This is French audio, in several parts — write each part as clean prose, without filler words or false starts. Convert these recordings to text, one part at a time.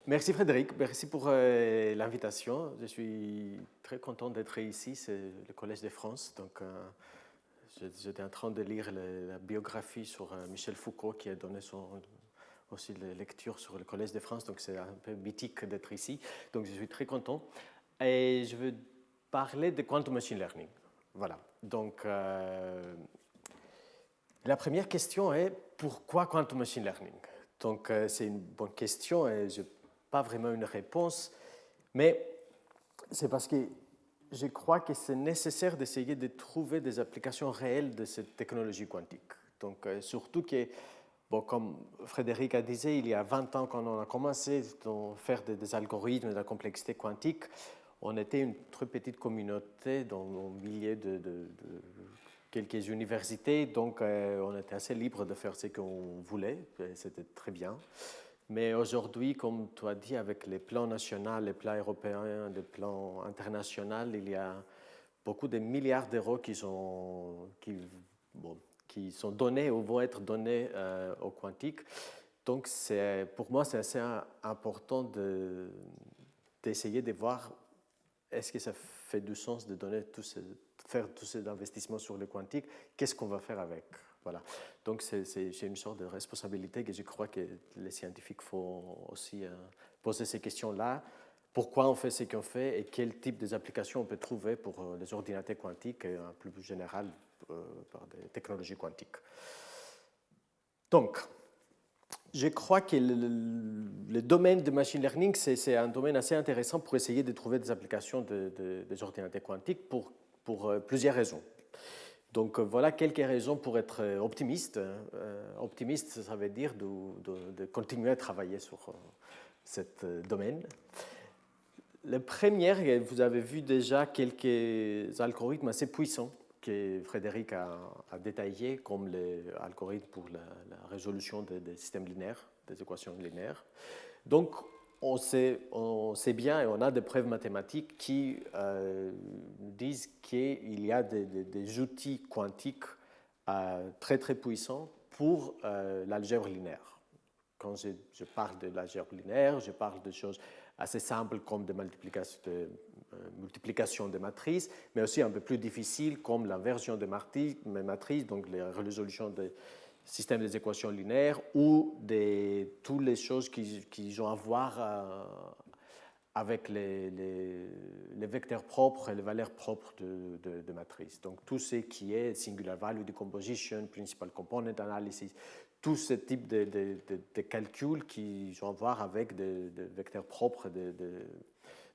Merci Frédéric, merci pour l'invitation. Je suis très content d'être ici, c'est le Collège de France. Donc, j'étais en train de lire la biographie sur Michel Foucault qui a donné aussi la lecture sur le Collège de France, donc c'est un peu mythique d'être ici. Donc, je suis très content. Et je veux parler de Quantum Machine Learning. Voilà. Donc, la première question est pourquoi Quantum Machine Learning? Donc, c'est une bonne question et je n'ai pas vraiment une réponse, mais c'est parce que je crois que c'est nécessaire d'essayer de trouver des applications réelles de cette technologie quantique. Donc, surtout que, bon, comme Frédéric a dit, il y a 20 ans, quand on a commencé à faire des algorithmes de la complexité quantique, on était une très petite communauté dans un milieu de quelques universités, donc on était assez libre de faire ce qu'on voulait, c'était très bien. Mais aujourd'hui, comme tu as dit, avec les plans nationaux, les plans européens, les plans internationaux, il y a beaucoup de milliards d'euros qui sont donnés ou vont être donnés au quantique. Donc, pour moi, c'est assez important d'essayer de voir est-ce que ça fait du sens de faire tous ces investissements sur le quantique, qu'est-ce qu'on va faire avec? Voilà. Donc, c'est une sorte de responsabilité que je crois que les scientifiques font aussi poser ces questions-là. Pourquoi on fait ce qu'on fait et quel type d'applications on peut trouver pour les ordinateurs quantiques et en plus général par des technologies quantiques. Donc, je crois que le domaine de machine learning, c'est un domaine assez intéressant pour essayer de trouver des applications des ordinateurs quantiques pour plusieurs raisons. Donc voilà quelques raisons pour être optimiste. Optimiste, ça veut dire de continuer à travailler sur ce domaine. Le premier, vous avez vu déjà quelques algorithmes assez puissants que Frédéric a détaillé, comme l'algorithme pour la résolution des systèmes linéaires, des équations linéaires. Donc, on sait bien et on a des preuves mathématiques qui disent qu'il y a des outils quantiques très très puissants pour l'algèbre linéaire. Quand je parle de l'algèbre linéaire, je parle de choses assez simples comme des multiplications de matrices, mais aussi un peu plus difficiles comme l'inversion de matrices, donc la résolution des systèmes des équations linéaires ou toutes les choses qui ont à voir avec les vecteurs propres et les valeurs propres de matrices. Donc tout ce qui est singular value decomposition, principal component analysis, tout ce type de calculs qui ont à voir avec des vecteurs propres, des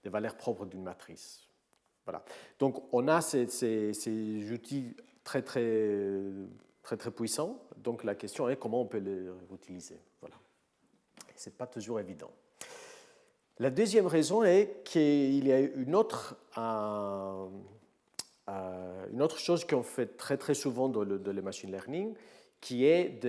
valeurs propres d'une matrice. Voilà. Donc on a ces outils très puissants. Donc la question est comment on peut les utiliser. Voilà. Ce n'est pas toujours évident. La deuxième raison est qu'il y a une autre chose qu'on fait très souvent dans le machine learning, qui est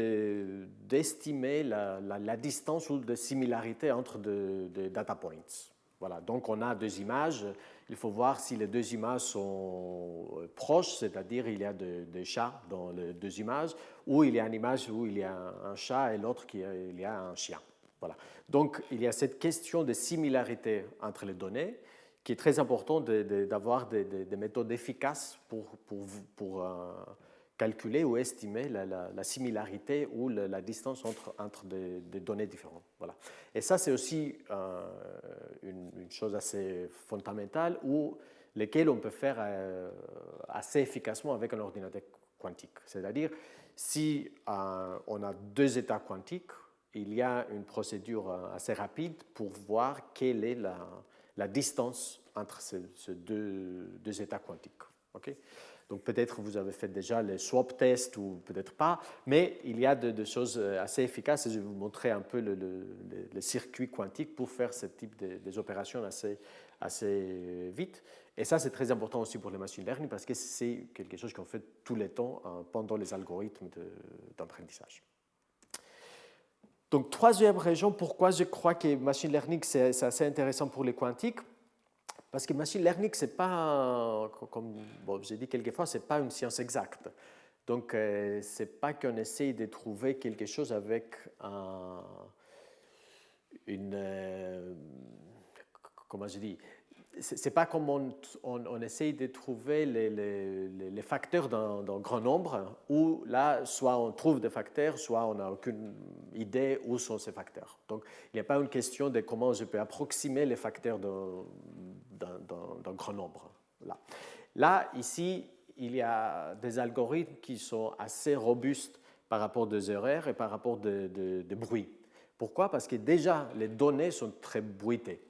d'estimer la distance ou la similarité entre des data points. Voilà, donc on a deux images, il faut voir si les deux images sont proches, c'est-à-dire il y a des chats dans les deux images, ou il y a une image où il y a un chat et l'autre il y a un chien. Voilà. Donc il y a cette question de similarité entre les données qui est très important d'avoir des méthodes efficaces pour calculer ou estimer la similarité ou la distance entre des données différentes. Voilà. Et ça, c'est aussi une chose assez fondamentale laquelle on peut faire assez efficacement avec un ordinateur quantique. C'est-à-dire, si on a deux états quantiques, il y a une procédure assez rapide pour voir quelle est la distance entre ces deux états quantiques. Okay? Donc peut-être vous avez fait déjà les swap tests ou peut-être pas, mais il y a des choses assez efficaces et je vais vous montrer un peu le circuit quantique pour faire ce type des opérations assez vite. Et ça, c'est très important aussi pour le machine learning parce que c'est quelque chose qu'on fait tout le temps pendant les algorithmes d'apprentissage. Donc, troisième raison pourquoi je crois que machine learning, c'est assez intéressant pour les quantiques. Parce que machine learning, c'est pas, comme j'ai dit quelquefois, c'est pas une science exacte. Donc, c'est pas qu'on essaye de trouver quelque chose avec comment je dis, c'est pas comme on essaye de trouver les facteurs d'un grand nombre, où là, soit on trouve des facteurs, soit on n'a aucune idée où sont ces facteurs. Donc, il n'y a pas une question de comment je peux approximer les facteurs d'un grand nombre. Là, ici, il y a des algorithmes qui sont assez robustes par rapport aux erreurs et par rapport de bruit. Pourquoi? Parce que déjà, les données sont très bruitées.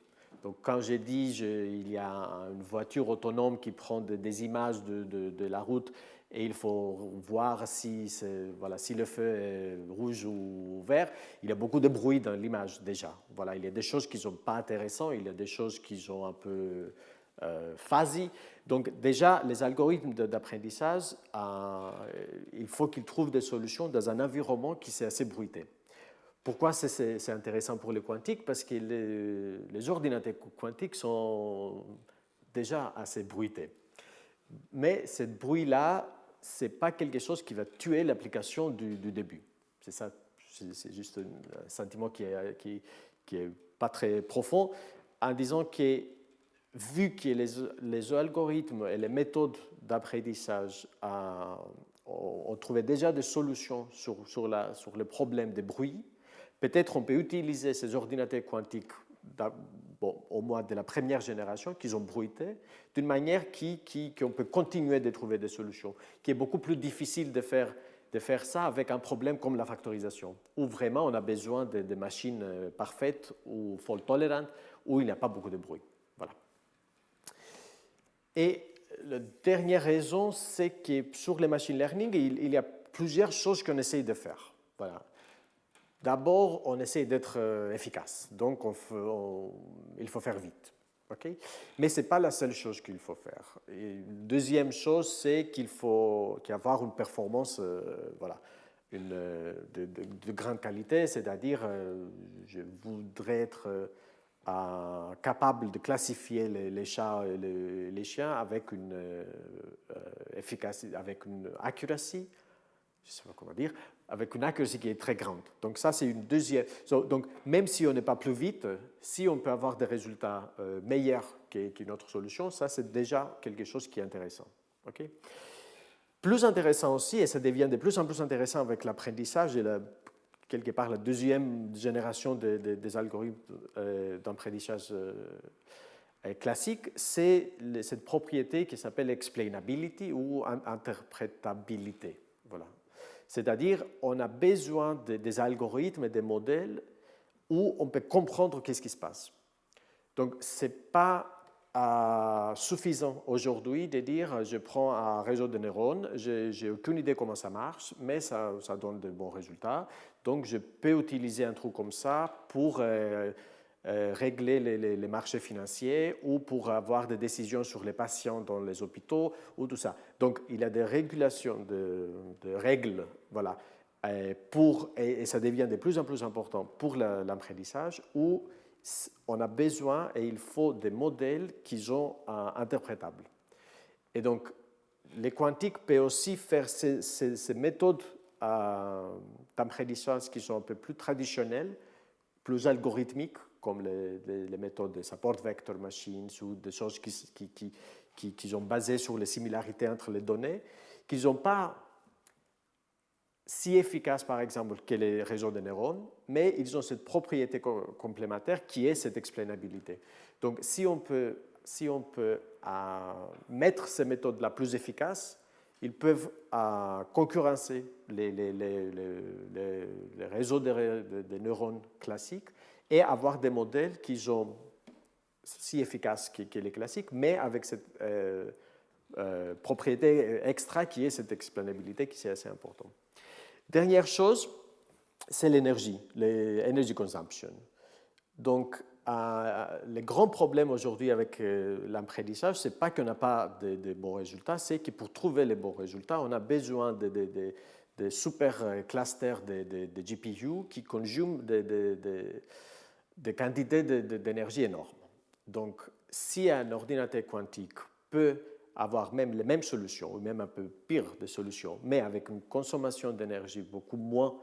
Donc, quand j'ai dit il y a une voiture autonome qui prend des images de la route et il faut voir si le feu est rouge ou vert, il y a beaucoup de bruit dans l'image déjà. Voilà, il y a des choses qui ne sont pas intéressantes, il y a des choses qui sont un peu fuzzy. Donc déjà, les algorithmes d'apprentissage, il faut qu'ils trouvent des solutions dans un environnement qui est assez bruité. Pourquoi c'est intéressant pour les quantiques? Parce que les ordinateurs quantiques sont déjà assez bruités. Mais ce bruit-là, ce n'est pas quelque chose qui va tuer l'application du début. C'est ça, c'est juste un sentiment qui est pas très profond, en disant que vu que les algorithmes et les méthodes d'apprentissage ont trouvé déjà des solutions sur le problème des bruits, peut-être on peut utiliser ces ordinateurs quantiques, au moins de la première génération, qu'ils ont bruité, d'une manière qu'on peut continuer de trouver des solutions, qui est beaucoup plus difficile de faire ça avec un problème comme la factorisation, où vraiment on a besoin de machines parfaites ou fault tolerant, où il n'y a pas beaucoup de bruit. Voilà. Et la dernière raison, c'est que sur les machine learning, il y a plusieurs choses qu'on essaye de faire. Voilà. D'abord, on essaie d'être efficace, donc il faut faire vite. Okay? Mais ce n'est pas la seule chose qu'il faut faire. Et deuxième chose, c'est qu'il faut avoir une performance de grande qualité, c'est-à-dire je voudrais être capable de classifier les chats et les chiens avec une efficacité, avec une accuracy, je ne sais pas comment dire, avec une accuracy qui est très grande. Donc ça, c'est une deuxième. Donc même si on n'est pas plus vite, si on peut avoir des résultats meilleurs qu'une autre solution, ça c'est déjà quelque chose qui est intéressant. Okay? Plus intéressant aussi, et ça devient de plus en plus intéressant avec l'apprentissage et quelque part la deuxième génération des algorithmes d'apprentissage classique, c'est cette propriété qui s'appelle explainability ou interprétabilité. Voilà. C'est-à-dire, on a besoin des algorithmes et des modèles où on peut comprendre qu'est-ce qui se passe. Donc, ce n'est pas suffisant aujourd'hui de dire je prends un réseau de neurones, je n'ai aucune idée comment ça marche, mais ça donne de bons résultats. Donc, je peux utiliser un truc comme ça pour régler les marchés financiers ou pour avoir des décisions sur les patients dans les hôpitaux ou tout ça. Donc, il y a des régulations de règles, voilà, et ça devient de plus en plus important pour l'apprentissage où on a besoin et il faut des modèles qui sont interprétables. Et donc, les quantiques peuvent aussi faire ces méthodes d'apprentissage qui sont un peu plus traditionnelles, plus algorithmiques, comme les méthodes de support vector machines ou des choses qui sont basées sur les similarités entre les données, qui ne sont pas si efficaces, par exemple, que les réseaux de neurones, mais ils ont cette propriété complémentaire qui est cette explainabilité. Donc, si on peut mettre ces méthodes-là plus efficaces, ils peuvent concurrencer les réseaux de neurones classiques et avoir des modèles qui sont si efficaces que les classiques, mais avec cette propriété extra qui est cette explainabilité qui est assez importante. Dernière chose, c'est l'énergie, l'energy consumption. Donc, le grand problème aujourd'hui avec l'apprentissage, ce n'est pas qu'on n'a pas de bons résultats, c'est que pour trouver les bons résultats, on a besoin de super clusters de GPU qui conjument des quantités d'énergie énormes. Donc, si un ordinateur quantique peut avoir même les mêmes solutions, ou même un peu pire des solutions, mais avec une consommation d'énergie beaucoup moins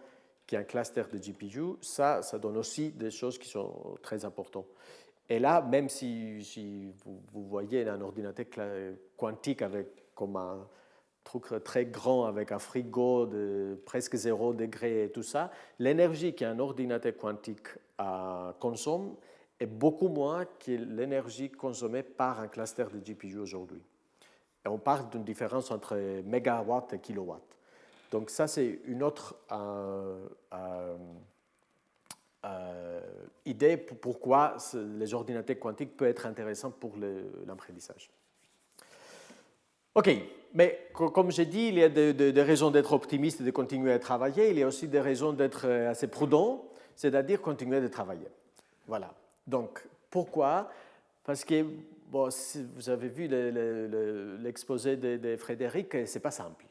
qui est un cluster de GPU, ça donne aussi des choses qui sont très importantes. Et là, même si vous voyez un ordinateur quantique avec comme un truc très grand avec un frigo de presque 0 degré et tout ça, l'énergie qu'un ordinateur quantique consomme est beaucoup moins que l'énergie consommée par un cluster de GPU aujourd'hui. Et on parle d'une différence entre mégawatts et kilowatts. Donc ça, c'est une autre idée pour pourquoi les ordinateurs quantiques peuvent être intéressants pour l'apprentissage. OK, mais comme j'ai dit, il y a des raisons d'être optimiste et de continuer à travailler. Il y a aussi des raisons d'être assez prudent, c'est-à-dire continuer de travailler. Voilà. Donc, pourquoi? Parce que, bon, si vous avez vu l'exposé de Frédéric, ce n'est pas simple.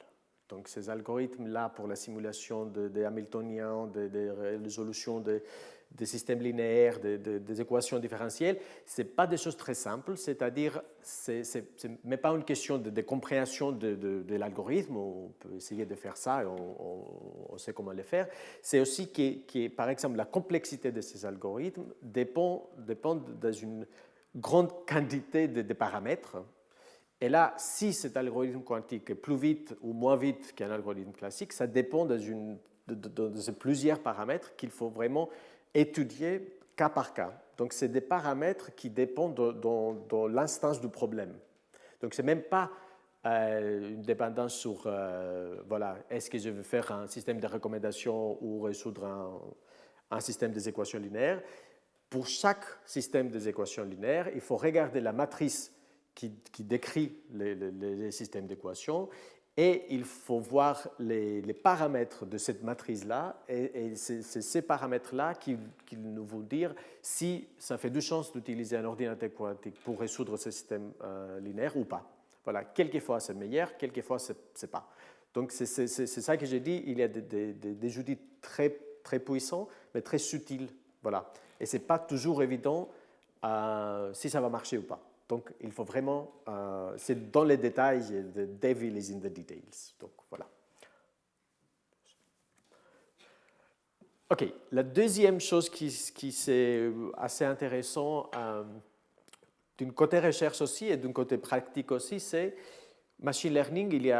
Donc, ces algorithmes-là pour la simulation des Hamiltoniens, des résolutions des systèmes linéaires, des équations différentielles, ce n'est pas des choses très simples, c'est-à-dire, ce n'est pas une question de compréhension de l'algorithme, on peut essayer de faire ça, et on sait comment le faire, c'est aussi que, par exemple, la complexité de ces algorithmes dépend d'une grande quantité de paramètres. Et là, si cet algorithme quantique est plus vite ou moins vite qu'un algorithme classique, ça dépend de plusieurs paramètres qu'il faut vraiment étudier cas par cas. Donc, c'est des paramètres qui dépendent de l'instance du problème. Donc, ce n'est même pas une dépendance sur, voilà, est-ce que je veux faire un système de recommandation ou résoudre un système des équations linéaires. Pour chaque système des équations linéaires, il faut regarder la matrice qui décrit les systèmes d'équations et il faut voir les paramètres de cette matrice-là et c'est ces paramètres-là qui nous vont dire si ça fait du sens d'utiliser un ordinateur quantique pour résoudre ce système linéaire ou pas. Voilà, quelquefois c'est meilleur, quelquefois c'est pas. Donc c'est ça que j'ai dit, il y a des outils très, très puissants mais très subtils. Voilà. Et ce n'est pas toujours évident si ça va marcher ou pas. Donc, il faut vraiment, c'est dans les détails, the devil is in the details. Donc, voilà. OK, la deuxième chose qui c'est assez intéressant, d'un côté recherche aussi et d'un côté pratique aussi, c'est machine learning,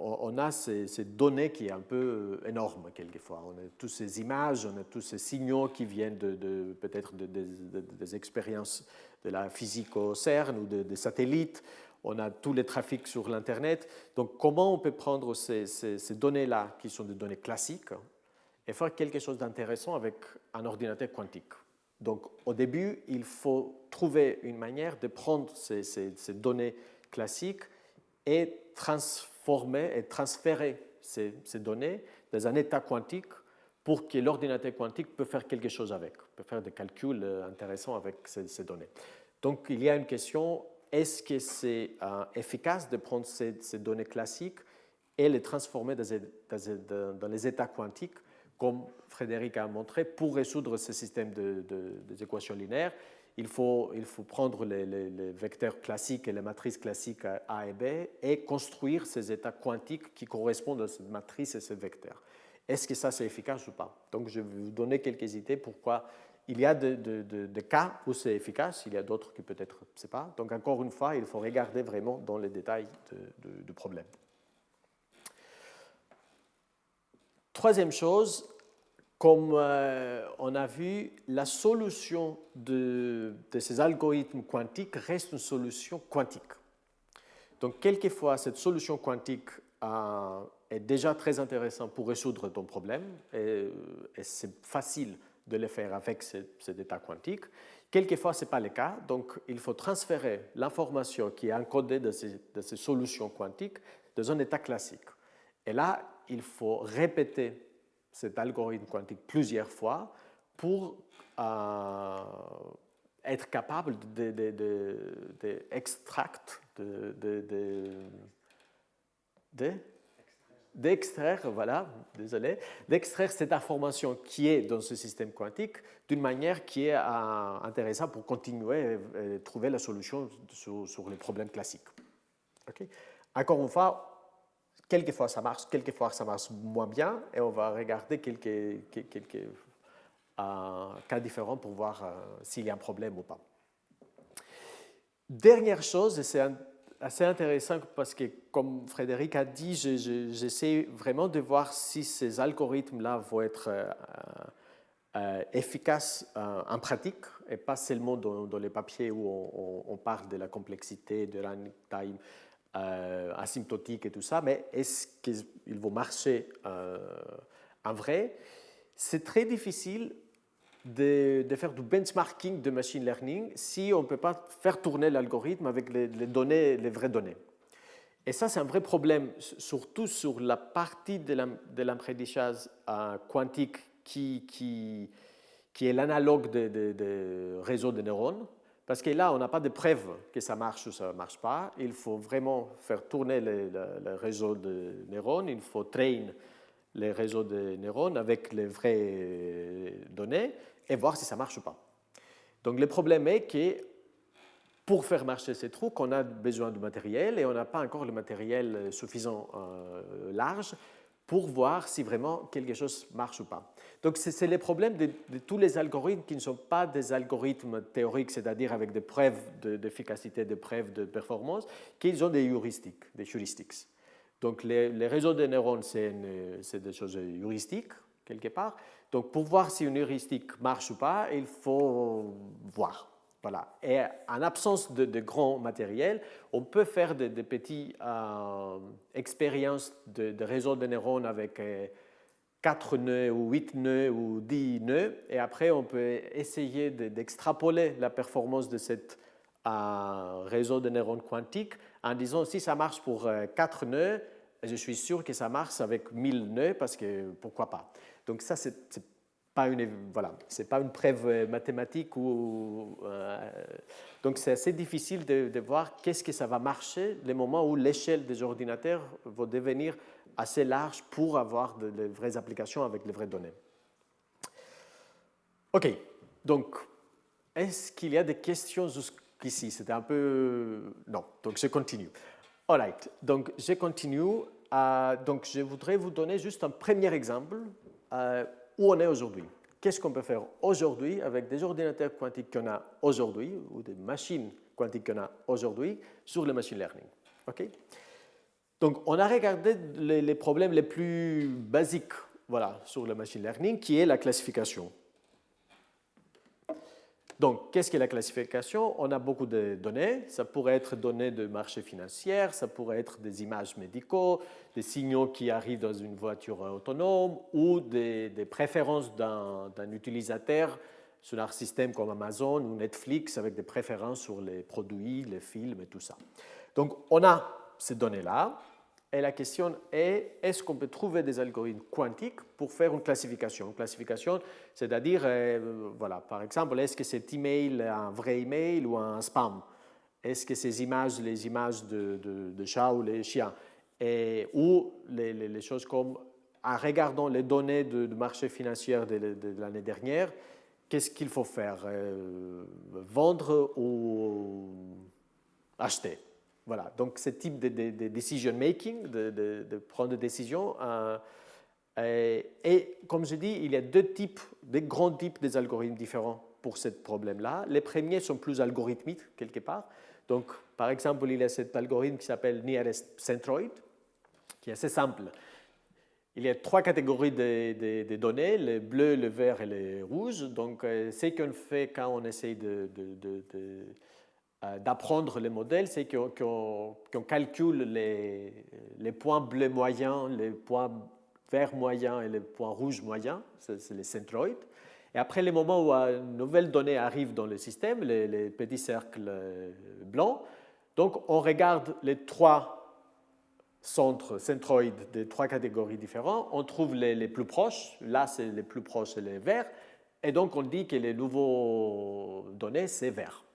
on a ces données qui sont un peu énormes quelquefois. On a toutes ces images, on a tous ces signaux qui viennent peut-être des expériences de la physique au CERN ou des satellites. On a tous les trafics sur l'Internet. Donc, comment on peut prendre ces données-là, qui sont des données classiques, et faire quelque chose d'intéressant avec un ordinateur quantique? Donc, au début, il faut trouver une manière de prendre ces données classiques et transformer et transférer ces données dans un état quantique pour que l'ordinateur quantique puisse faire quelque chose avec, peut faire des calculs intéressants avec ces données. Donc, il y a une question, est-ce que c'est efficace de prendre ces données classiques et les transformer dans les états quantiques, comme Frédéric a montré, pour résoudre ce système des équations linéaires? Il faut prendre les vecteurs classiques et les matrices classiques A et B et construire ces états quantiques qui correspondent à cette matrice et ces vecteurs. Est-ce que ça, c'est efficace ou pas? Donc, je vais vous donner quelques idées pourquoi il y a des cas où c'est efficace, il y a d'autres qui peut-être ne c'est pas. Donc, encore une fois, il faut regarder vraiment dans les détails du problème. Troisième chose, comme on a vu, la solution de ces algorithmes quantiques reste une solution quantique. Donc, quelquefois, cette solution quantique est déjà très intéressante pour résoudre ton problème et c'est facile de le faire avec cet état quantique. Quelquefois, ce n'est pas le cas, donc il faut transférer l'information qui est encodée de ces solutions quantiques dans un état classique. Et là, il faut répéter cet algorithme quantique plusieurs fois pour être capable d'extraire, voilà, désolé, d'extraire cette information qui est dans ce système quantique d'une manière qui est intéressante pour continuer et trouver la solution sur les problèmes classiques. Okay? Encore une fois, Quelquefois ça marche, quelquefois ça marche moins bien, et on va regarder quelques cas différents pour voir s'il y a un problème ou pas. Dernière chose, et c'est assez intéressant parce que, comme Frédéric a dit, j'essaie vraiment de voir si ces algorithmes-là vont être efficaces en pratique et pas seulement dans les papiers où on parle de la complexité, de la time asymptotique et tout ça, mais est-ce qu'ils vont marcher en vrai? C'est très difficile de faire du benchmarking de machine learning si on ne peut pas faire tourner l'algorithme avec les données, les vraies données. Et ça, c'est un vrai problème, surtout sur la partie de l'apprentissage quantique qui est l'analogue de réseau de neurones. Parce que là, on n'a pas de preuve que ça marche ou ça ne marche pas. Il faut vraiment faire tourner le réseau de neurones. Il faut train les réseaux de neurones avec les vraies données et voir si ça marche ou pas. Donc le problème est que pour faire marcher ces trucs, on a besoin de matériel et on n'a pas encore le matériel suffisant large pour voir si vraiment quelque chose marche ou pas. Donc c'est le problème de tous les algorithmes qui ne sont pas des algorithmes théoriques, c'est-à-dire avec des preuves d'efficacité, des preuves de performance, qu'ils ont des heuristiques, Donc les réseaux de neurones, c'est des choses heuristiques, quelque part. Donc pour voir si une heuristique marche ou pas, il faut voir. Voilà. Et en absence de grand matériel, on peut faire des petites expériences de réseaux de neurones avec 4 nœuds ou 8 nœuds ou 10 nœuds. Et après, on peut essayer d'extrapoler la performance de ce réseau de neurones quantiques en disant si ça marche pour 4 nœuds, je suis sûr que ça marche avec 1000 nœuds parce que pourquoi pas. Donc ça, c'est pas une preuve mathématique donc c'est assez difficile de voir qu'est-ce que ça va marcher le moment où l'échelle des ordinateurs va devenir assez large pour avoir de vraies applications avec les vraies données. OK, donc est-ce qu'il y a des questions jusqu'ici? C'était un peu... Non, donc je continue. All right, donc je continue. Donc je voudrais vous donner juste un premier exemple où on est aujourd'hui. Qu'est-ce qu'on peut faire aujourd'hui avec des ordinateurs quantiques qu'on a aujourd'hui ou des machines quantiques qu'on a aujourd'hui sur le machine learning. Okay? Donc, on a regardé les problèmes les plus basiques sur le machine learning, qui est la classification. Donc, qu'est-ce qu'est la classification? On a beaucoup de données. Ça pourrait être données de marché financier, ça pourrait être des images médicaux, des signaux qui arrivent dans une voiture autonome ou des préférences d'un utilisateur sur un système comme Amazon ou Netflix avec des préférences sur les produits, les films et tout ça. Donc, on a ces données-là. Et la question est, est-ce qu'on peut trouver des algorithmes quantiques pour faire une classification? Une classification, c'est-à-dire, par exemple, est-ce que cet email est un vrai email ou un spam? Est-ce que ces images, les images de chats ou les chiens? Ou les choses comme, en regardant les données du marché financier de l'année dernière, qu'est-ce qu'il faut faire? Vendre ou acheter? Voilà, donc ce type de decision making, de prendre des décisions. Et comme je dis, il y a des grands types d'algorithmes différents pour ce problème-là. Les premiers sont plus algorithmiques, quelque part. Donc, par exemple, il y a cet algorithme qui s'appelle Nearest Centroid, qui est assez simple. Il y a 3 catégories de données, le bleu, le vert et le rouge. Donc, ce qu'on fait quand on essaye d'apprendre les modèles, c'est qu'on calcule les points bleus moyens, les points verts moyens et les points rouges moyens, c'est les centroids. Et après, le moment où une nouvelle donnée arrive dans le système, les petits cercles blancs, donc on regarde les 3 centroids des 3 catégories différentes, on trouve les plus proches, là c'est les plus proches, c'est les verts, et donc on dit que les nouveaux données, c'est vert.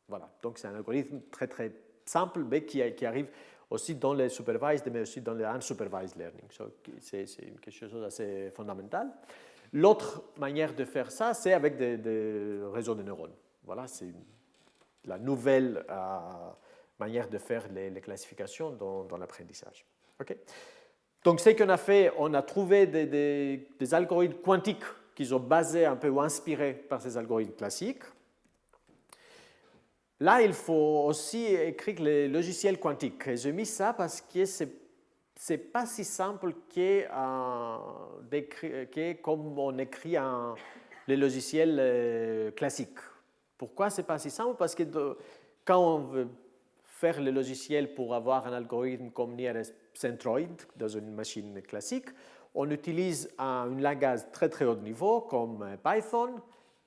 Voilà, donc c'est un algorithme très très simple, mais qui arrive aussi dans les supervised, mais aussi dans les unsupervised learning. C'est quelque chose d'assez fondamental. L'autre manière de faire ça, c'est avec des réseaux de neurones. Voilà, c'est la nouvelle manière de faire les classifications dans l'apprentissage. Okay? Donc, ce qu'on a fait, on a trouvé des algorithmes quantiques qui sont basés un peu ou inspirés par ces algorithmes classiques. Là, il faut aussi écrire les logiciels quantiques. Et j'ai mis ça parce que ce n'est pas si simple que comme on écrit les logiciels classiques. Pourquoi ce n'est pas si simple? Parce que quand on veut faire le logiciel pour avoir un algorithme comme Nearest Centroid dans une machine classique, on utilise un langage très très haut niveau comme Python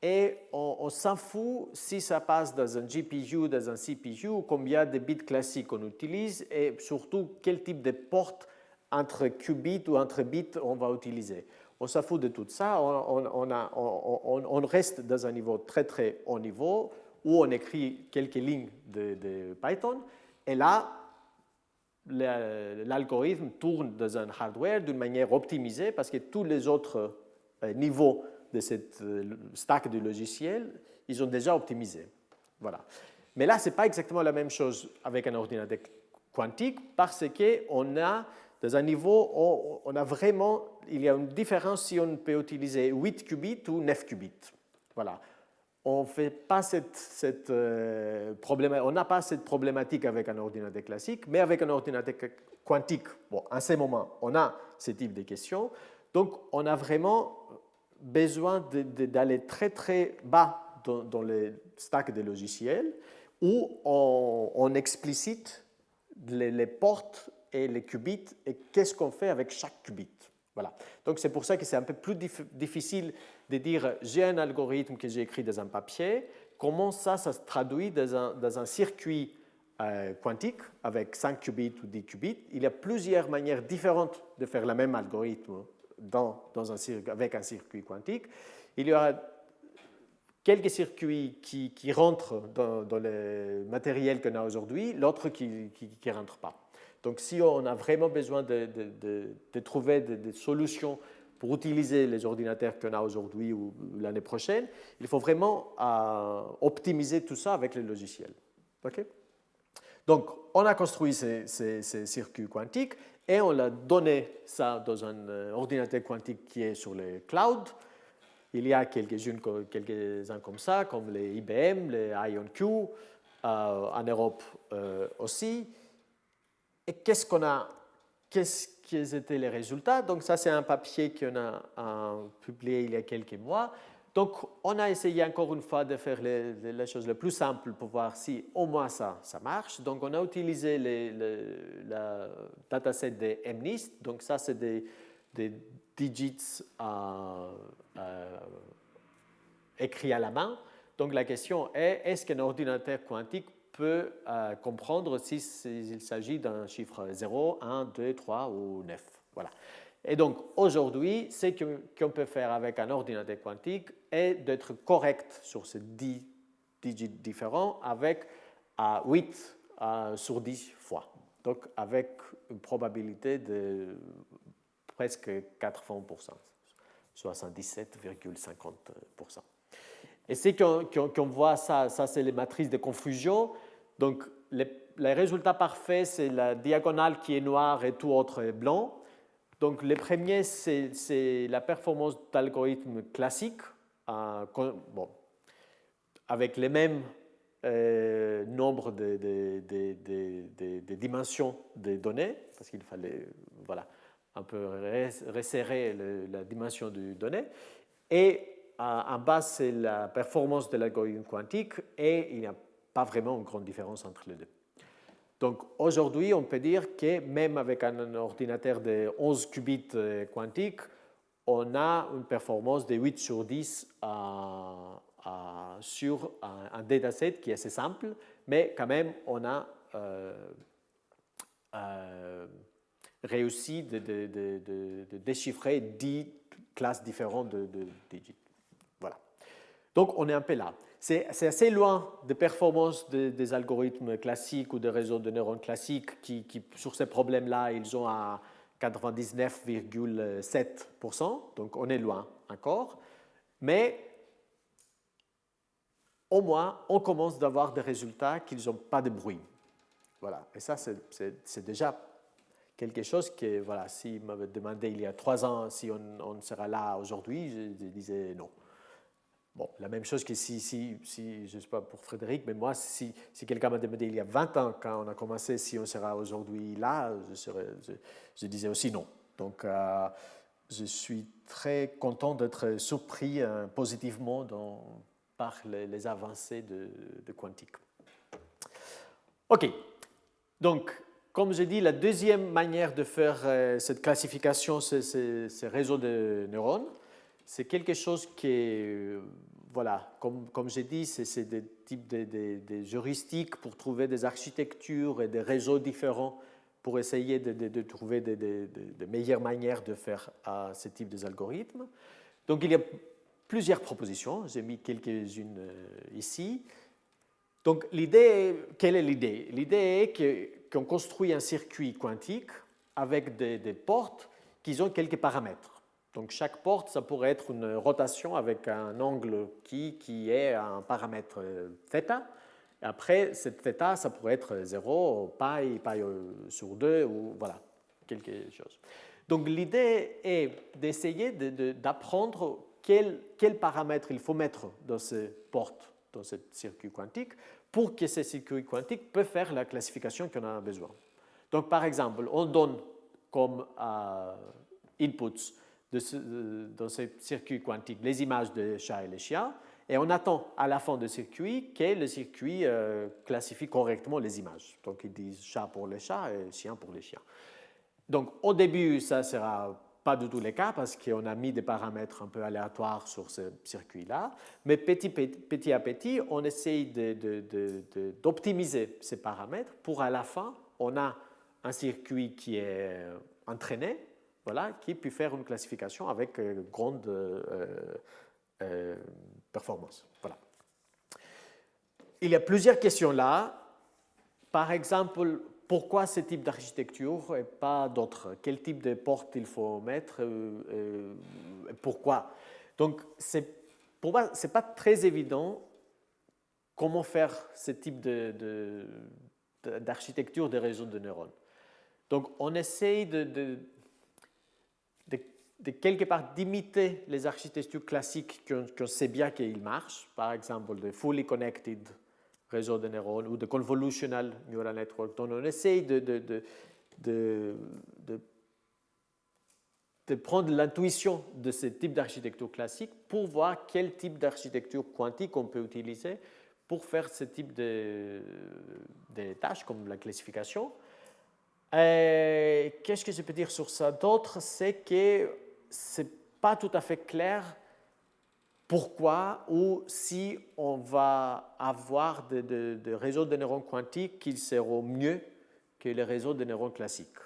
et on s'en fout si ça passe dans un GPU, dans un CPU, combien de bits classiques on utilise et surtout quel type de porte entre qubits ou entre bits on va utiliser. On s'en fout de tout ça, on reste dans un niveau très très haut niveau où on écrit quelques lignes de Python et là, l'algorithme tourne dans un hardware d'une manière optimisée parce que tous les autres niveaux de cette stack du logiciel, ils sont déjà optimisés. Voilà. Mais là, ce n'est pas exactement la même chose avec un ordinateur quantique parce qu'on a, dans un niveau, il y a une différence si on peut utiliser 8 qubits ou 9 qubits. Voilà. On n'a pas cette problématique avec un ordinateur classique, mais avec un ordinateur quantique, bon, à ce moment, on a ce type de questions. Donc, on a vraiment besoin d'aller très, très bas dans les stacks de logiciels où on explicite les portes et les qubits et qu'est-ce qu'on fait avec chaque qubit. Voilà. Donc, c'est pour ça que c'est un peu plus difficile de dire j'ai un algorithme que j'ai écrit dans un papier, comment ça se traduit dans un circuit quantique avec 5 qubits ou 10 qubits. Il y a plusieurs manières différentes de faire le même algorithme avec un circuit quantique. Il y aura quelques circuits qui rentrent dans le matériel qu'on a aujourd'hui, l'autre qui ne rentre pas. Donc, si on a vraiment besoin de trouver des solutions pour utiliser les ordinateurs qu'on a aujourd'hui ou l'année prochaine, il faut vraiment optimiser tout ça avec les logiciels. Okay? Donc, on a construit ces circuits quantiques et on a donné ça dans un ordinateur quantique qui est sur le cloud. Il y a quelques-uns comme ça, comme les IBM, les IonQ, en Europe aussi. Et qu'est-ce qu'ils étaient les résultats? Donc, ça, c'est un papier qu'on a publié il y a quelques mois. Donc, on a essayé encore une fois de faire les choses les plus simples pour voir si au moins ça marche. Donc, on a utilisé la dataset de MNIST. Donc, ça, c'est des digits écrits à la main. Donc, la question est, est-ce qu'un ordinateur quantique peut comprendre s'il s'agit d'un chiffre 0, 1, 2, 3 ou 9. Voilà. Et donc, aujourd'hui, ce qu'on peut faire avec un ordinateur quantique est d'être correct sur ces 10 digits différents avec 8 sur 10 fois. Donc, avec une probabilité de presque 80%, 77,50%. Et c'est qu'on voit ça c'est les matrices de confusion. Donc, les résultats parfaits, c'est la diagonale qui est noire et tout autre est blanc. Donc, le premier, c'est la performance d'algorithme classique, avec les mêmes nombres de dimensions des données, parce qu'il fallait un peu resserrer la dimension des données. Et en bas, c'est la performance de l'algorithme quantique et il n'y a pas vraiment une grande différence entre les deux. Donc aujourd'hui, on peut dire que même avec un ordinateur de 11 qubits quantiques, on a une performance de 8 sur 10 sur un dataset qui est assez simple, mais quand même, on a réussi de déchiffrer 10 classes différentes de digits. Voilà. Donc, on est un peu là. C'est assez loin des performances des algorithmes classiques ou des réseaux de neurones classiques qui sur ces problèmes-là, ils ont à 99,7%. Donc, on est loin encore. Mais au moins, on commence d'avoir des résultats qui n'ont pas de bruit. Voilà. Et ça, c'est déjà quelque chose que, voilà, s'il m'avait demandé il y a 3 ans si on sera là aujourd'hui, je disais non. Bon, la même chose que si je ne sais pas pour Frédéric, mais moi, si quelqu'un m'a demandé il y a 20 ans, quand on a commencé, si on sera aujourd'hui là, je disais aussi non. Donc, je suis très content d'être surpris positivement par les avancées de quantique. OK. Donc, comme je dis, la deuxième manière de faire cette classification, c'est ces réseaux de neurones. C'est quelque chose qui est, voilà, comme j'ai dit, c'est des types de heuristiques pour trouver des architectures et des réseaux différents pour essayer de trouver de meilleures manières de faire ce type d'algorithmes. Donc, il y a plusieurs propositions. J'ai mis quelques-unes ici. Donc, quelle est l'idée? L'idée est qu'on construit un circuit quantique avec des portes qui ont quelques paramètres. Donc, chaque porte, ça pourrait être une rotation avec un angle qui est un paramètre θ. Après, cette θ, ça pourrait être 0, pi sur 2, ou voilà, quelque chose. Donc, l'idée est d'essayer d'apprendre quel paramètre il faut mettre dans ces portes, dans ce circuit quantique, pour que ce circuit quantique puisse faire la classification qu'on a besoin. Donc, par exemple, on donne comme inputs dans ce circuit quantique les images des chats et les chiens, et on attend à la fin du circuit que le circuit classifie correctement les images. Donc, ils disent chat pour les chats et chien pour les chiens. Donc, au début, ça ne sera pas du tout le cas parce qu'on a mis des paramètres un peu aléatoires sur ce circuit-là, mais petit à petit, on essaye d'optimiser ces paramètres pour à la fin, on a un circuit qui est entraîné, voilà, qui peut faire une classification avec grande performance. Voilà. Il y a plusieurs questions là. Par exemple, pourquoi ce type d'architecture et pas d'autres? Quel type de porte il faut mettre? Pourquoi? Donc, pour moi, ce n'est pas très évident comment faire ce type d'architecture des réseaux de neurones. Donc, on essaye de quelque part d'imiter les architectures classiques qu'on sait bien qu'ils marchent, par exemple de fully connected réseaux de neurones ou de convolutional neural network. Donc on essaye de prendre l'intuition de ce type d'architecture classique pour voir quel type d'architecture quantique on peut utiliser pour faire ce type de tâches comme la classification. Qu'est-ce que je peux dire sur ça d'autre? C'est que ce n'est pas tout à fait clair pourquoi ou si on va avoir des réseaux de neurones quantiques qui seront mieux que les réseaux de neurones classiques.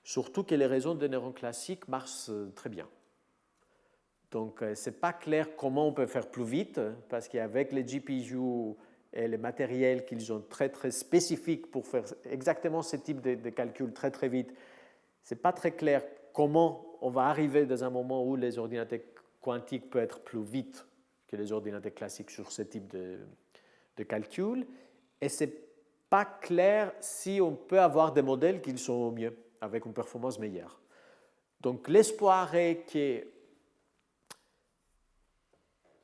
Surtout que les réseaux de neurones classiques marchent très bien. Donc, ce n'est pas clair comment on peut faire plus vite, parce qu'avec les GPU et les matériels qu'ils ont très, très spécifiques pour faire exactement ce type de calcul très, très vite, ce n'est pas très clair comment on va arriver dans un moment où les ordinateurs quantiques peuvent être plus vite que les ordinateurs classiques sur ce type de calcul. Et ce n'est pas clair si on peut avoir des modèles qui sont au mieux, avec une performance meilleure. Donc, l'espoir est que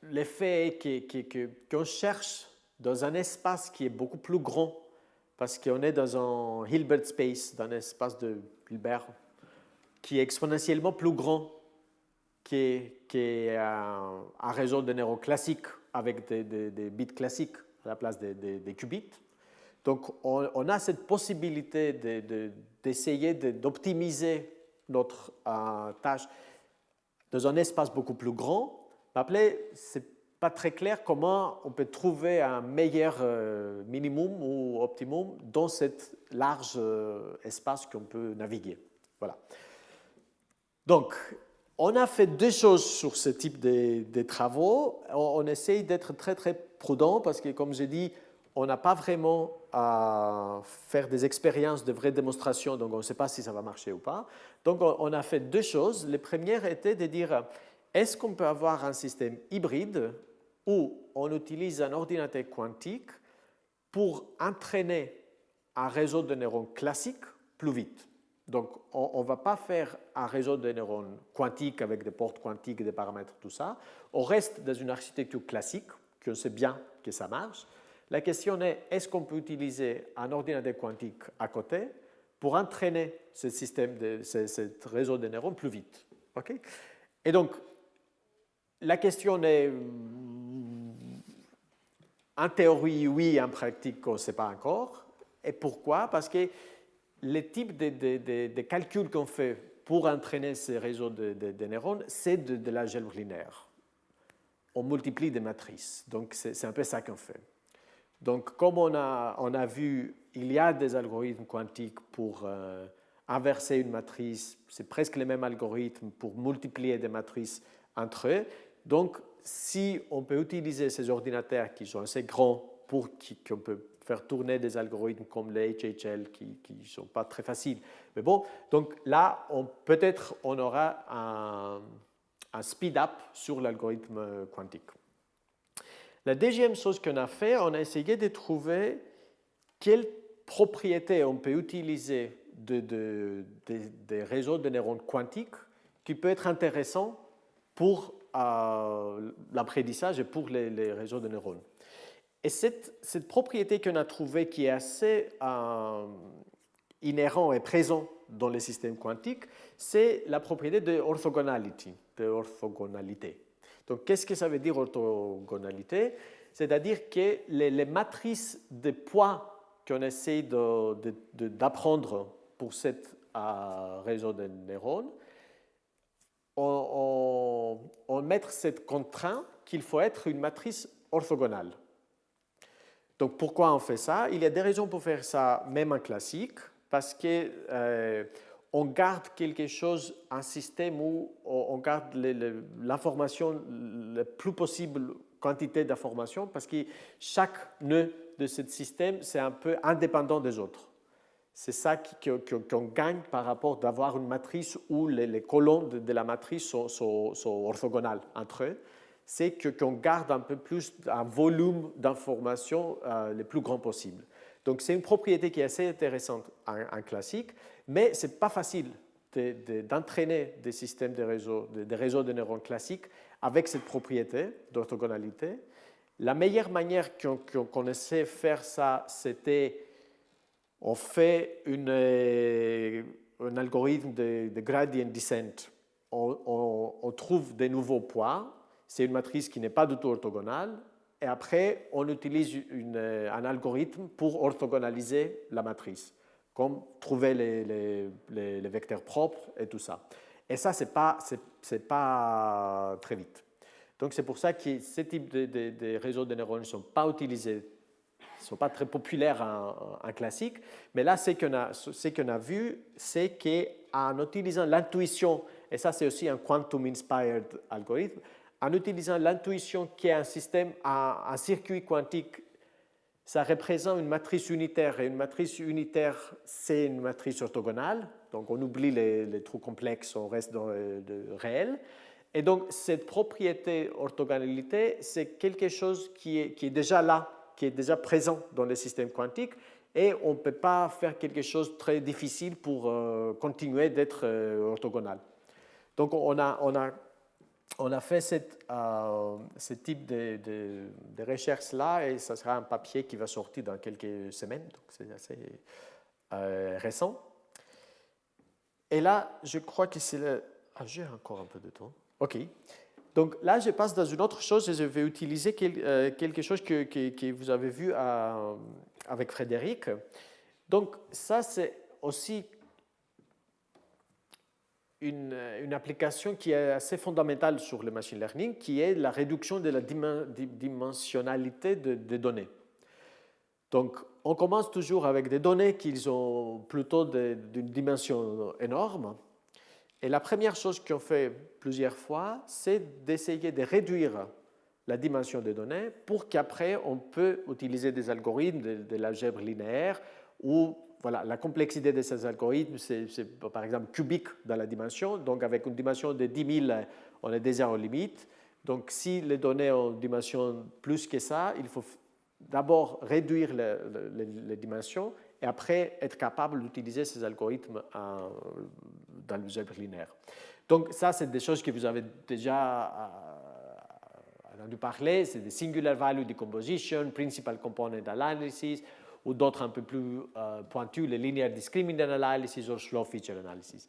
l'effet est qu'on cherche dans un espace qui est beaucoup plus grand, parce qu'on est dans un Hilbert space, dans un espace de Hilbert, qui est exponentiellement plus grand qu'un réseau de neurones classiques avec des bits classiques à la place des qubits. Donc, on a cette possibilité d'essayer d'optimiser notre tâche dans un espace beaucoup plus grand. Mais après, ce n'est pas très clair comment on peut trouver un meilleur minimum ou optimum dans cet large espace qu'on peut naviguer. Voilà. Donc, on a fait deux choses sur ce type de travaux. On essaye d'être très, très prudent parce que, comme j'ai dit, on n'a pas vraiment à faire des expériences de vraies démonstrations, donc on ne sait pas si ça va marcher ou pas. Donc, on a fait deux choses. La première était de dire, est-ce qu'on peut avoir un système hybride où on utilise un ordinateur quantique pour entraîner un réseau de neurones classique plus vite. Donc, on ne va pas faire un réseau de neurones quantiques avec des portes quantiques, des paramètres, tout ça. On reste dans une architecture classique, qu'on sait bien que ça marche. La question est, est-ce qu'on peut utiliser un ordinateur quantique à côté pour entraîner ce système, ce réseau de neurones plus vite? Okay? Et donc, la question est, en théorie, oui, en pratique, on ne sait pas encore. Et pourquoi? Parce que les types de calculs qu'on fait pour entraîner ces réseaux de neurones, c'est de l'algèbre linéaire. On multiplie des matrices. Donc, c'est un peu ça qu'on fait. Donc, comme on a vu, il y a des algorithmes quantiques pour inverser une matrice. C'est presque les mêmes algorithmes pour multiplier des matrices entre eux. Donc, si on peut utiliser ces ordinateurs qui sont assez grands pour qu'on peut faire tourner des algorithmes comme les HHL qui ne sont pas très faciles. Mais bon, donc là, peut-être on aura un speed-up sur l'algorithme quantique. La deuxième chose qu'on a fait, on a essayé de trouver quelles propriétés on peut utiliser des réseaux de neurones quantiques qui peut être intéressant pour l'apprentissage et pour les réseaux de neurones. Et cette propriété qu'on a trouvée qui est assez inhérente et présente dans les systèmes quantiques, c'est la propriété de orthogonalité. Donc, qu'est-ce que ça veut dire orthogonalité? C'est-à-dire que les matrices de poids qu'on essaie d'apprendre pour ce réseau de neurones, on met cette contrainte qu'il faut être une matrice orthogonale. Donc, pourquoi on fait ça? Il y a des raisons pour faire ça, même en classique, parce qu'on garde quelque chose, un système où on garde l'information, la plus possible quantité d'informations, parce que chaque nœud de ce système, c'est un peu indépendant des autres. C'est ça qu'on gagne par rapport d'avoir une matrice où les colonnes de la matrice sont orthogonales entre eux. C'est qu'on garde un peu plus un volume d'informations le plus grand possible. Donc, c'est une propriété qui est assez intéressante en classique, mais ce n'est pas facile d'entraîner des systèmes des réseaux de neurones classiques avec cette propriété d'orthogonalité. La meilleure manière qu'on essaie de faire ça, c'était on fait un algorithme de gradient descent. On trouve des nouveaux poids. C'est une matrice qui n'est pas du tout orthogonale. Et après, on utilise un algorithme pour orthogonaliser la matrice, comme trouver les vecteurs propres et tout ça. Et ça, ce n'est pas très vite. Donc, c'est pour ça que ce type de réseaux de neurones ne sont pas utilisés, ne sont pas très populaires en classique. Mais là, ce qu'on a vu, c'est qu'en utilisant l'intuition, et ça, c'est aussi un quantum-inspired algorithme, en utilisant l'intuition qui est un système, un circuit quantique, ça représente une matrice unitaire. Et une matrice unitaire, c'est une matrice orthogonale. Donc, on oublie les trous complexes, on reste dans le réel. Et donc, cette propriété orthogonalité, c'est quelque chose qui est déjà là, qui est déjà présent dans les systèmes quantiques. Et on ne peut pas faire quelque chose de très difficile pour continuer d'être orthogonal. Donc, on a fait ce type de recherche-là et ça sera un papier qui va sortir dans quelques semaines, donc c'est assez récent. Et là, je crois que c'est le... Ah, j'ai encore un peu de temps. OK. Donc là, je passe dans une autre chose et je vais utiliser quelque chose que vous avez vu avec Frédéric. Donc ça, c'est aussi une application qui est assez fondamentale sur le machine learning, qui est la réduction de la dimensionnalité des données. Donc, on commence toujours avec des données qui sont plutôt d'une dimension énorme. Et la première chose qu'on fait plusieurs fois, c'est d'essayer de réduire la dimension des données pour qu'après, on peut utiliser des algorithmes de l'algèbre linéaire où voilà, la complexité de ces algorithmes, c'est par exemple cubique dans la dimension. Donc, avec une dimension de 10 000, on est déjà aux limites. Donc, si les données ont une dimension plus que ça, il faut d'abord réduire les dimensions et après être capable d'utiliser ces algorithmes dans l'algèbre linéaire. Donc ça, c'est des choses que vous avez déjà entendu parler, c'est des singular value decomposition, principal component analysis, ou d'autres un peu plus pointus, les linear discriminant analysis ou slow feature analysis.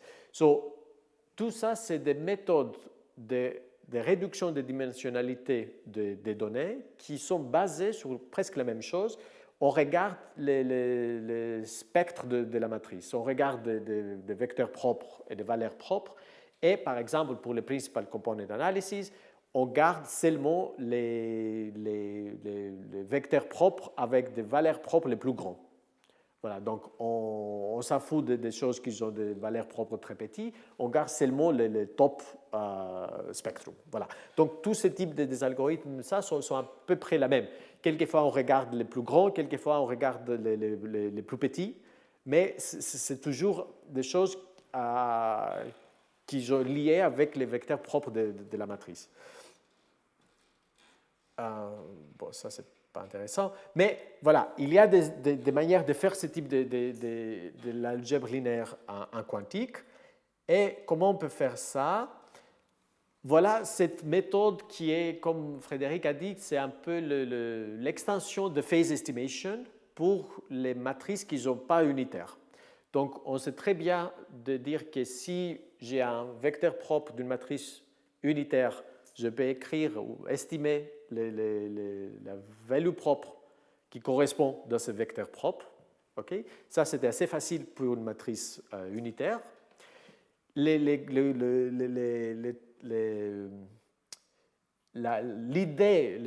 Tout ça, c'est des méthodes de réduction de dimensionnalité des données qui sont basées sur presque la même chose. On regarde les spectres de la matrice, on regarde des vecteurs propres et des valeurs propres, et par exemple, pour le principal component analysis, on garde seulement les vecteurs propres avec des valeurs propres les plus grands. Voilà, donc on s'en fout des choses qui ont des valeurs propres très petites, on garde seulement les top spectrum. Voilà. Donc tous ces types d'algorithmes ça, sont à peu près les mêmes. Quelquefois on regarde les plus grands, quelquefois on regarde les plus petits, mais c'est toujours des choses qui sont liées avec les vecteurs propres de la matrice. Bon, ça c'est pas intéressant, mais voilà, il y a des manières de faire ce type de l'algèbre linéaire en quantique. Et comment on peut faire ça? Voilà cette méthode qui est, comme Frédéric a dit, c'est un peu l'extension de phase estimation pour les matrices qui ne sont pas unitaires. Donc, on sait très bien de dire que si j'ai un vecteur propre d'une matrice unitaire, je peux écrire ou estimer la value propre qui correspond dans ce vecteur propre. Okay? Ça, c'était assez facile pour une matrice unitaire. La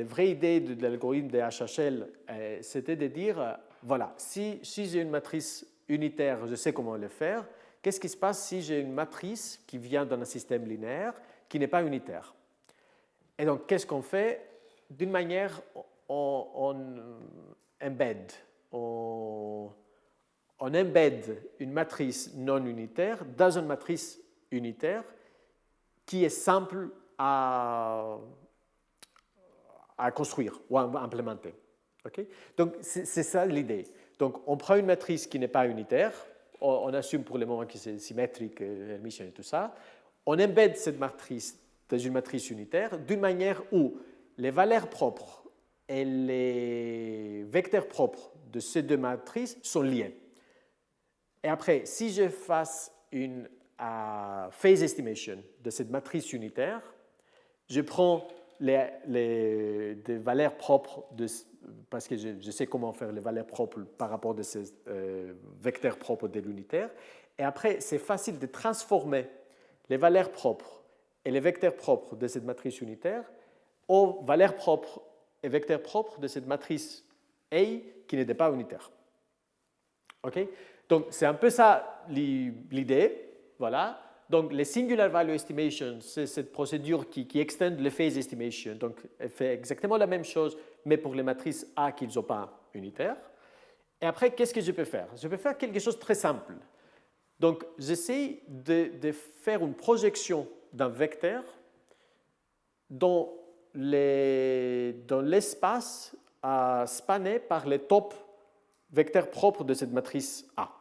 vraie idée de l'algorithme de HHL, c'était de dire, voilà, si j'ai une matrice unitaire, je sais comment le faire. Qu'est-ce qui se passe si j'ai une matrice qui vient d'un système linéaire qui n'est pas unitaire? Et donc, qu'est-ce qu'on fait? D'une manière, on embed, on embed une matrice non unitaire dans une matrice unitaire qui est simple à construire ou à implémenter. Okay? Donc, c'est ça l'idée. Donc, on prend une matrice qui n'est pas unitaire, on assume pour le moment que c'est symétrique, Hermitian et tout ça, on embed cette matrice dans une matrice unitaire d'une manière où les valeurs propres et les vecteurs propres de ces deux matrices sont liés. Et après, si je fasse une phase estimation de cette matrice unitaire, je prends des valeurs propres, parce que je sais comment faire les valeurs propres par rapport à ces vecteurs propres de l'unitaire. Et après, c'est facile de transformer les valeurs propres et les vecteurs propres de cette matrice unitaire aux valeurs propres et vecteurs propres de cette matrice A qui n'était pas unitaire. Okay? Donc, c'est un peu ça l'idée. Voilà. Donc, les singular value estimation, c'est cette procédure qui extend le phase estimation. Donc, elle fait exactement la même chose, mais pour les matrices A qui ne sont pas unitaires. Et après, qu'est-ce que je peux faire? Je peux faire quelque chose de très simple. Donc, j'essaie de faire une projection d'un vecteur dans l'espace spanné par les top vecteurs propres de cette matrice A.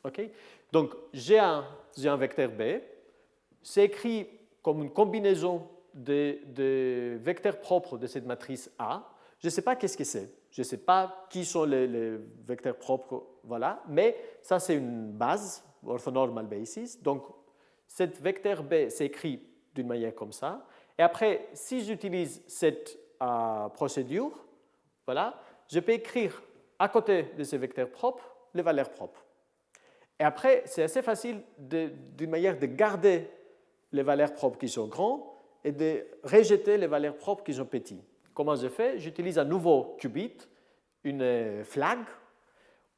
Okay? Donc, j'ai un vecteur B, c'est écrit comme une combinaison de vecteurs propres de cette matrice A. Je ne sais pas qu'est-ce que c'est. Je ne sais pas qui sont les vecteurs propres, voilà, mais ça, c'est une base, orthonormal basis. Donc, cet vecteur B s'écrit d'une manière comme ça. Et après, si j'utilise cette procédure, voilà, je peux écrire à côté de ces vecteurs propres les valeurs propres. Et après, c'est assez facile d'une manière de garder les valeurs propres qui sont grandes et de rejeter les valeurs propres qui sont petites. Comment je fais? J'utilise un nouveau qubit, une flag,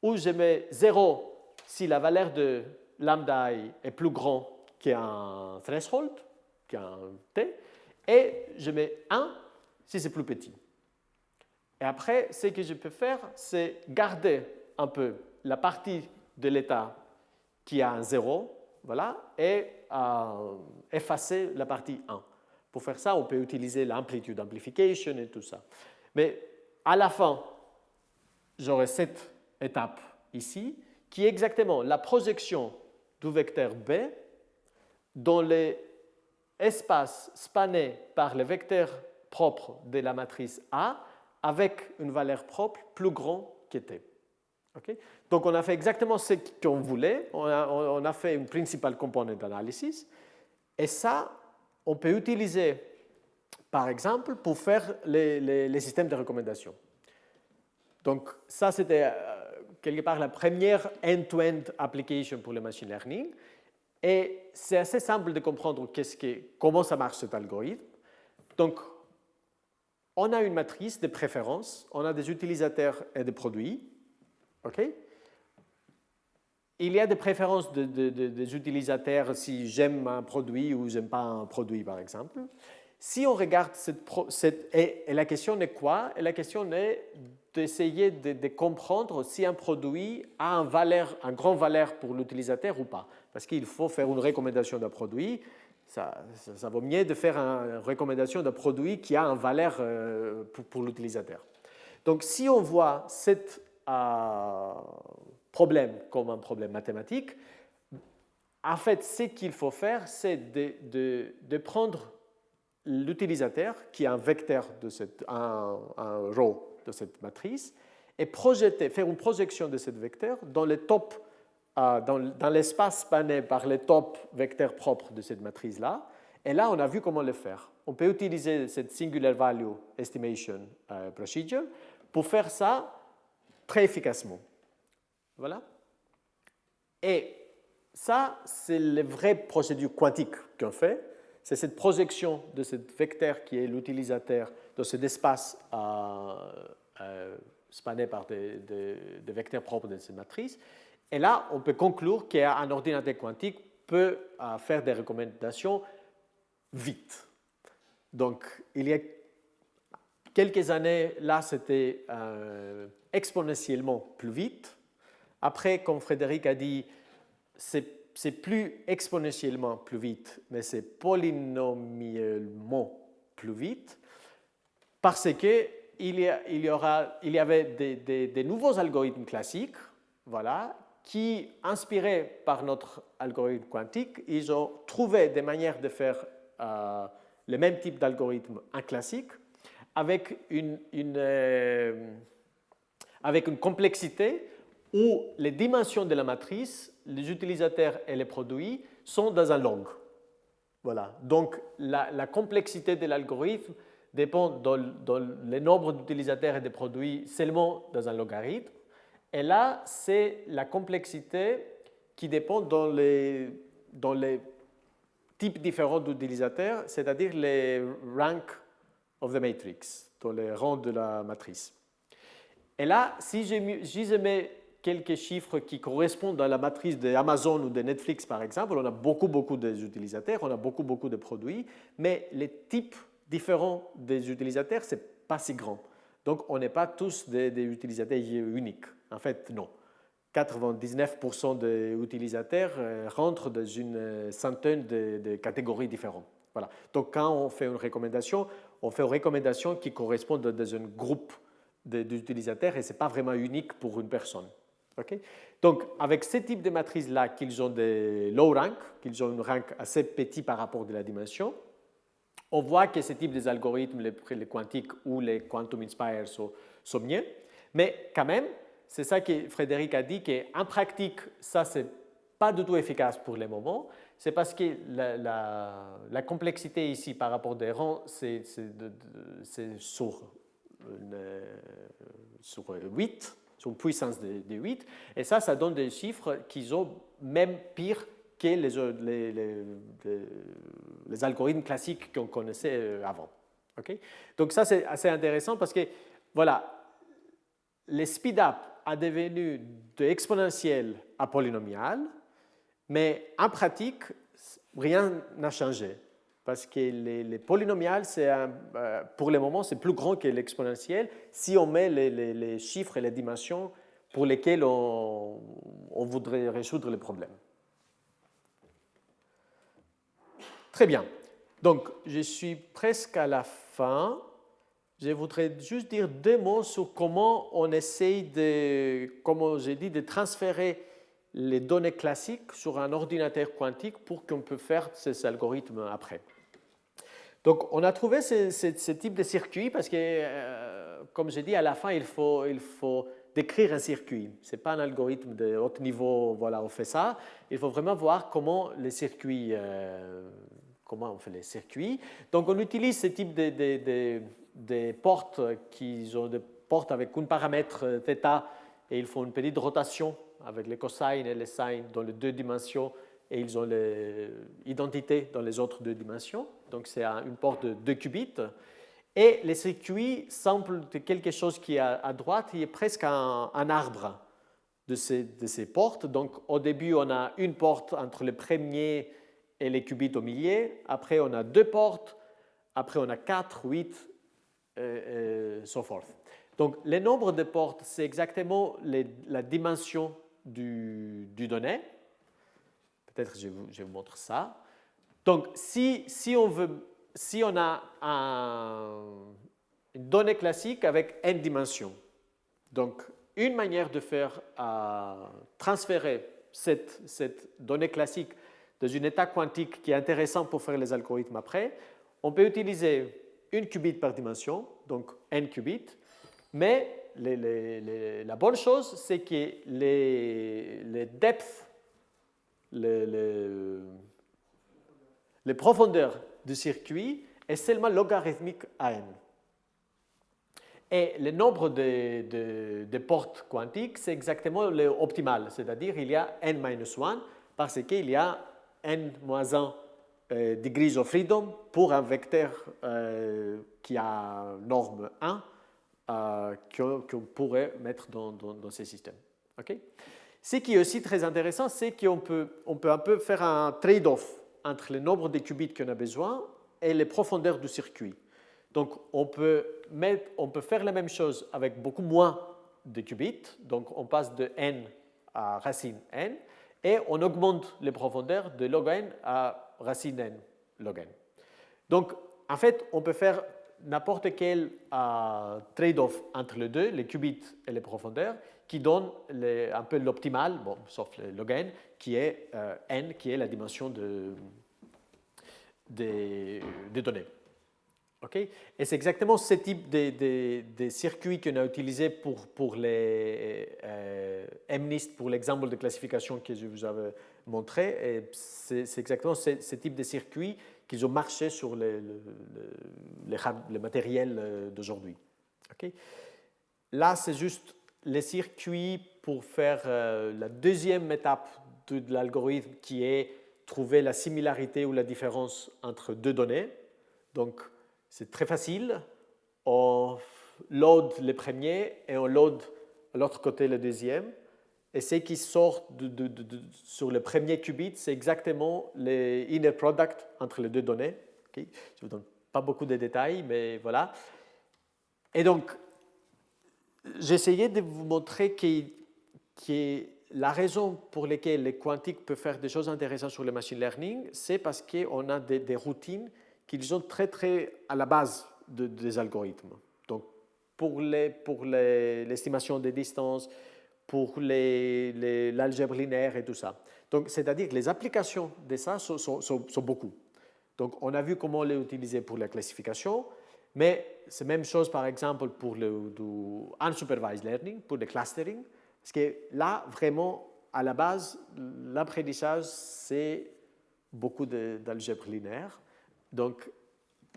où je mets 0 si la valeur de lambda I est plus grande qu'un threshold, qu'un T, et je mets 1 si c'est plus petit. Et après, ce que je peux faire, c'est garder un peu la partie de l'état qui a un 0, voilà, et effacer la partie 1. Pour faire ça, on peut utiliser l'amplitude amplification et tout ça. Mais à la fin, j'aurai cette étape ici qui est exactement la projection du vecteur B dans l'espace spanné par le vecteur propre de la matrice A avec une valeur propre plus grande que T. Okay? Donc, on a fait exactement ce qu'on voulait. On a fait une principal component analysis. Et ça, on peut utiliser, par exemple, pour faire les systèmes de recommandation. Donc, ça, c'était quelque part la première end-to-end application pour le machine learning. Et c'est assez simple de comprendre comment ça marche cet algorithme. Donc, on a une matrice de préférences, on a des utilisateurs et des produits. Okay? Il y a des préférences des utilisateurs si j'aime un produit ou j'aime pas un produit, par exemple. Si on regarde et la question est quoi? Et la question est d'essayer de comprendre si un produit a une grande valeur pour l'utilisateur ou pas. Parce qu'il faut faire une recommandation d'un produit. Ça vaut mieux de faire une recommandation d'un produit qui a une valeur pour l'utilisateur. Donc, si on voit ce problème comme un problème mathématique, en fait, ce qu'il faut faire, c'est de prendre l'utilisateur, qui est un vecteur un row de cette matrice, et faire une projection de ce vecteur dans l'espace spanné par les top vecteurs propres de cette matrice-là. Et là, on a vu comment le faire. On peut utiliser cette Singular Value Estimation Procedure pour faire ça très efficacement. Voilà. Et ça, c'est la vraie procédure quantique qu'on fait. C'est cette projection de ce vecteur qui est l'utilisateur dans cet espace spanné par des vecteurs propres de cette matrice. Et là, on peut conclure qu'un ordinateur quantique peut faire des recommandations vite. Donc, il y a quelques années, là, c'était exponentiellement plus vite. Après, comme Frédéric a dit, c'est plus exponentiellement plus vite, mais c'est polynomialement plus vite, parce qu'il y avait des nouveaux algorithmes classiques, voilà, qui, inspirés par notre algorithme quantique, ils ont trouvé des manières de faire le même type d'algorithme en classique, avec une complexité où les dimensions de la matrice, les utilisateurs et les produits sont dans un log. Voilà. Donc, la complexité de l'algorithme dépend dans le nombre d'utilisateurs et de produits seulement dans un logarithme. Et là, c'est la complexité qui dépend dans les types différents d'utilisateurs, c'est-à-dire les ranks of the matrix, dans les rangs de la matrice. Et là, si je mets quelques chiffres qui correspondent à la matrice d'Amazon ou de Netflix, par exemple, on a beaucoup d'utilisateurs, on a beaucoup de produits, mais les types différents des utilisateurs, ce n'est pas si grand. Donc, on n'est pas tous des utilisateurs uniques. En fait, non. 99% des utilisateurs rentrent dans une centaine de catégories différentes. Voilà. Donc, quand on fait une recommandation, on fait une recommandation qui correspond dans un groupe d'utilisateurs et ce n'est pas vraiment unique pour une personne. Okay? Donc, avec ce type de matrices-là, qu'ils ont des low rank, qu'ils ont un rank assez petit par rapport à la dimension, on voit que ce type d'algorithmes, les quantiques ou les quantum inspired sont mieux. Mais quand même, c'est ça que Frédéric a dit, qu'en pratique, ça, ce n'est pas du tout efficace pour le moment. C'est parce que la complexité ici par rapport des rangs, c'est sur 8, sur une puissance de 8. Et ça donne des chiffres qui sont même pires que les algorithmes classiques qu'on connaissait avant. Okay? Donc ça, c'est assez intéressant parce que, voilà, le speed-up a devenu de exponentiel à polynomial, mais en pratique, rien n'a changé. Parce que les polynomiales, pour le moment, c'est plus grand que l'exponentiel si on met les chiffres et les dimensions pour lesquels on voudrait résoudre le problème. Très bien. Donc, je suis presque à la fin. Je voudrais juste dire 2 mots sur comment on essaye comme j'ai dit, de transférer les données classiques sur un ordinateur quantique pour qu'on puisse faire ces algorithmes après. Donc, on a trouvé ce type de circuit parce que, comme j'ai dit, à la fin, il faut décrire un circuit. Ce n'est pas un algorithme de haut niveau, voilà, on fait ça. Il faut vraiment voir comment les circuits, comment on fait les circuits. Donc, on utilise ce type de portes qui ont des portes avec un paramètre θ et ils font une petite rotation avec les cosines et les sines dans les deux dimensions et ils ont l'identité dans les autres deux dimensions. Donc, c'est une porte de 2 qubits. Et les circuits semblent de quelque chose qui est à droite, il est presque un arbre de ces portes. Donc, au début, on a une porte entre le premier et les qubits au milieu. Après, on a 2 portes. Après, on a 4, 8, et so forth. Donc, le nombre de portes, c'est exactement la dimension du donné. Peut-être que je vous montre ça. Donc, si on a une donnée classique avec n dimensions, donc une manière de faire transférer cette donnée classique dans un état quantique qui est intéressant pour faire les algorithmes après, on peut utiliser une qubit par dimension, donc n qubits, mais la bonne chose, c'est que les depths, les profondeurs du circuit est seulement logarithmique à n. Et le nombre de portes quantiques, c'est exactement l'optimal, c'est-à-dire il y a n-1 parce qu'il y a n-1 degrees of freedom pour un vecteur qui a norme 1 qu'on pourrait mettre dans ces systèmes. Okay? Ce qui est aussi très intéressant, c'est qu'on peut un peu faire un trade-off entre le nombre de qubits qu'on a besoin et les profondeurs du circuit. Donc, on peut faire la même chose avec beaucoup moins de qubits. Donc, on passe de n à racine n et on augmente les profondeurs de log n à racine n log n. Donc, en fait, on peut faire n'importe quel trade-off entre les deux, les qubits et les profondeurs, qui donne un peu l'optimal, bon, sauf le log n, qui est n, qui est la dimension des données. Okay? Et c'est exactement ce type de circuit qu'on a utilisé pour les MNIST, pour l'exemple de classification que je vous avais montré. Et c'est exactement ce type de circuit qu'ils ont marché sur le matériel d'aujourd'hui. Okay? Là, c'est juste les circuits pour faire la deuxième étape de l'algorithme qui est trouver la similarité ou la différence entre deux données. Donc, c'est très facile. On load le premier et on load à l'autre côté le deuxième. Et ce qui sort sur le premier qubit, c'est exactement le inner product entre les deux données. Okay? Je ne vous donne pas beaucoup de détails, mais voilà. Et donc, j'essayais de vous montrer que la raison pour laquelle les quantiques peuvent faire des choses intéressantes sur le machine learning, c'est parce qu'on a des routines qui sont très, très à la base des algorithmes. Donc, pour l'estimation des distances, pour l'algèbre linéaire et tout ça. Donc, c'est-à-dire que les applications de ça sont beaucoup. Donc, on a vu comment les utiliser pour la classification, mais c'est la même chose, par exemple, pour du unsupervised learning, pour le clustering, parce que là, vraiment, à la base, l'apprentissage, c'est beaucoup d'algèbre linéaire. Donc,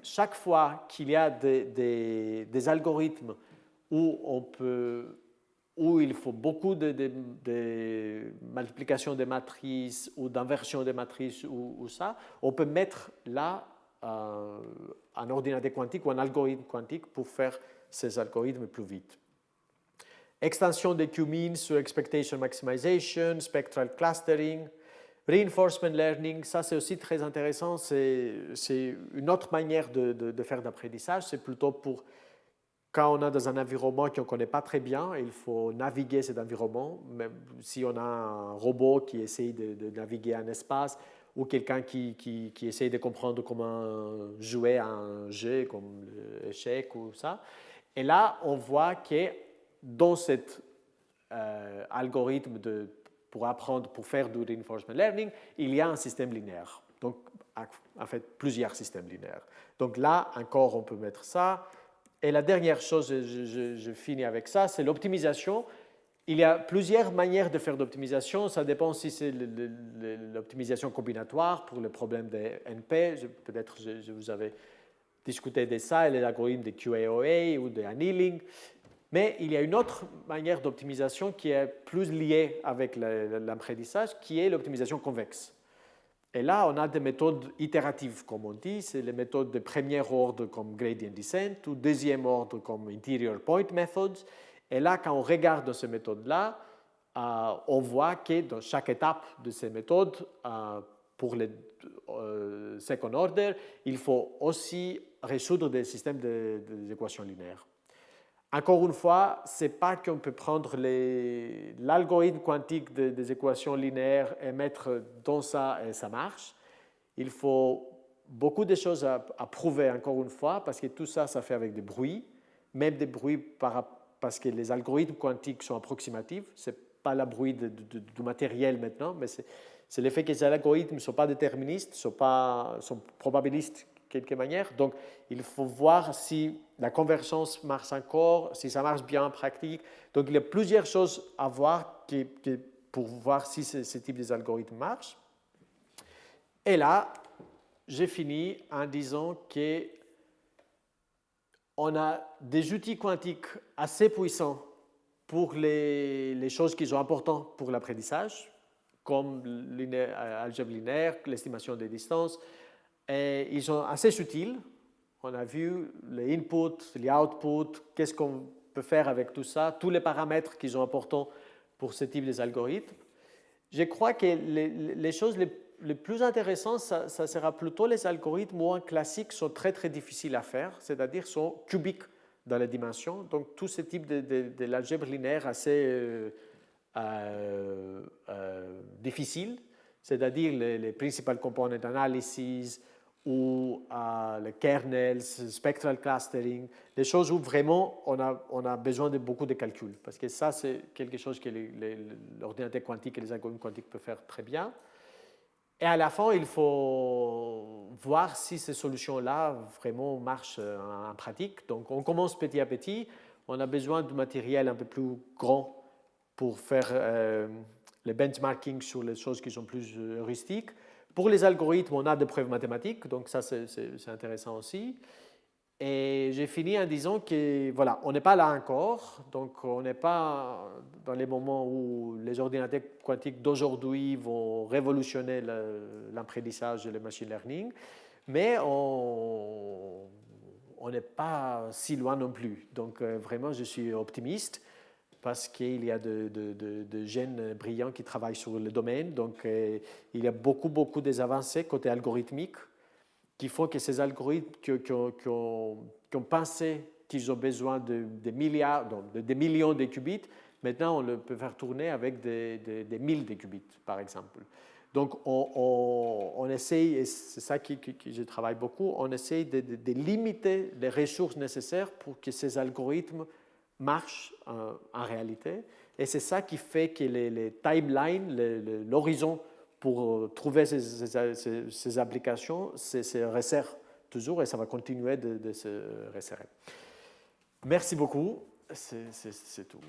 chaque fois qu'il y a des algorithmes où il faut beaucoup de multiplication de matrices ou d'inversion de matrices ou ça, on peut mettre là un ordinateur quantique ou un algorithme quantique pour faire ces algorithmes plus vite. Extension de Q-means sur expectation maximization, spectral clustering, reinforcement learning, ça c'est aussi très intéressant, c'est une autre manière de faire d'apprentissage, c'est plutôt pour quand on est dans un environnement qu'on ne connaît pas très bien, il faut naviguer cet environnement, même si on a un robot qui essaye de naviguer un espace ou quelqu'un qui essaye de comprendre comment jouer à un jeu comme l'échec ou ça. Et là, on voit que dans cet algorithme de pour apprendre, pour faire du reinforcement learning, il y a un système linéaire. Donc, en fait, plusieurs systèmes linéaires. Donc là, encore, on peut mettre ça. Et la dernière chose, je finis avec ça, c'est l'optimisation. Il y a plusieurs manières de faire d'optimisation. Ça dépend si c'est l'optimisation combinatoire pour le problème des NP. Peut-être je vous avais discuté de ça, et les algorithmes de QAOA ou de annealing. Mais il y a une autre manière d'optimisation qui est plus liée avec l'apprentissage, qui est l'optimisation convexe. Et là, on a des méthodes itératives, comme on dit. C'est les méthodes de premier ordre comme gradient descent ou deuxième ordre comme interior point methods. Et là, quand on regarde ces méthodes-là, on voit que dans chaque étape de ces méthodes, pour les second order, il faut aussi résoudre des systèmes d'équations linéaires. Encore une fois, ce n'est pas qu'on peut prendre l'algorithme quantique des équations linéaires et mettre dans ça et ça marche. Il faut beaucoup de choses à prouver, encore une fois, parce que tout ça, ça fait avec des bruits, même des bruits parce que les algorithmes quantiques sont approximatifs. Ce n'est pas le bruit du matériel maintenant, mais c'est le fait que ces algorithmes ne sont pas déterministes, sont probabilistes de quelque manière. Donc, il faut voir si la convergence marche encore, si ça marche bien en pratique. Donc, il y a plusieurs choses à voir pour voir si ce type d'algorithme marche. Et là, j'ai fini en disant qu'on a des outils quantiques assez puissants pour les choses qui sont importantes pour l'apprentissage, comme l'algèbre linéaire, l'estimation des distances. Et ils sont assez subtils. On a vu les inputs, les outputs, qu'est-ce qu'on peut faire avec tout ça, tous les paramètres qui sont importants pour ce type d'algorithmes. Je crois que les choses les plus intéressantes, ça sera plutôt les algorithmes moins classiques sont très, très difficiles à faire, c'est-à-dire sont cubiques dans les dimensions. Donc, tout ce type de l'algèbre linéaire assez difficile, c'est-à-dire les principal component analysis ou le kernels, spectral clustering, des choses où vraiment on a besoin de beaucoup de calculs, parce que ça, c'est quelque chose que l'ordinateur quantique et les algorithmes quantiques peuvent faire très bien. Et à la fin, il faut voir si ces solutions-là vraiment marchent en pratique. Donc, on commence petit à petit. On a besoin de matériel un peu plus grand pour faire le benchmarking sur les choses qui sont plus heuristiques. Pour les algorithmes, on a des preuves mathématiques, donc ça, c'est intéressant aussi. Et j'ai fini en disant que, voilà, on n'est pas là encore, donc on n'est pas dans les moments où les ordinateurs quantiques d'aujourd'hui vont révolutionner l'apprentissage et le machine learning, mais on n'est pas si loin non plus. Donc vraiment, je suis optimiste parce qu'il y a de jeunes brillants qui travaillent sur le domaine, donc il y a beaucoup des avancées côté algorithmique qui font que ces algorithmes qui ont pensé qu'ils ont besoin de milliards, de millions de qubits, maintenant on le peut faire tourner avec des milles de qubits, par exemple. Donc on essaye, et c'est ça que je travaille beaucoup, on essaye de limiter les ressources nécessaires pour que ces algorithmes marchent en réalité. Et c'est ça qui fait que les timelines, l'horizon pour trouver ces applications, se resserre toujours et ça va continuer de se resserrer. Merci beaucoup, c'est tout.